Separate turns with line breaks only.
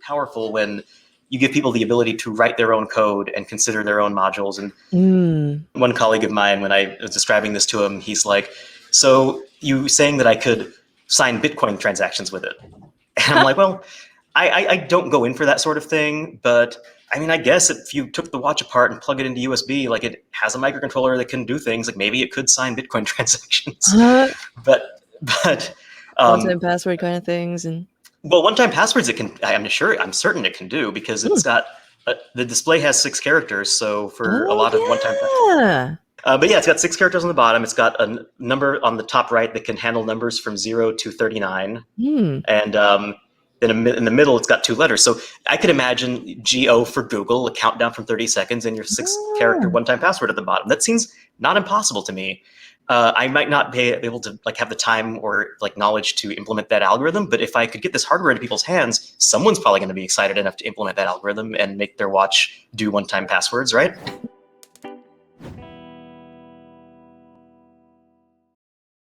powerful when you give people the ability to write their own code and consider their own modules. And one colleague of mine, when I was describing this to him, he's like, so you saying that I could sign Bitcoin transactions with it? And I'm like, well, I don't go in for that sort of thing, but I mean, I guess if you took the watch apart and plug it into USB, like it has a microcontroller that can do things, like maybe it could sign Bitcoin transactions. But
one-time password kind of things, and
well, one-time passwords it can. I'm certain it can do, because it's got the display has 6 characters. So for a lot of one-time. But yeah, it's got 6 characters on the bottom. It's got a number on the top right that can handle numbers from 0 to 39, and then in the middle, it's got 2 letters. So I could imagine GO for Google, a countdown from 30 seconds, and your 6-character one-time password at the bottom. That seems not impossible to me. I might not be able to like have the time or like knowledge to implement that algorithm, but if I could get this hardware into people's hands, someone's probably going to be excited enough to implement that algorithm and make their watch do one-time passwords, right?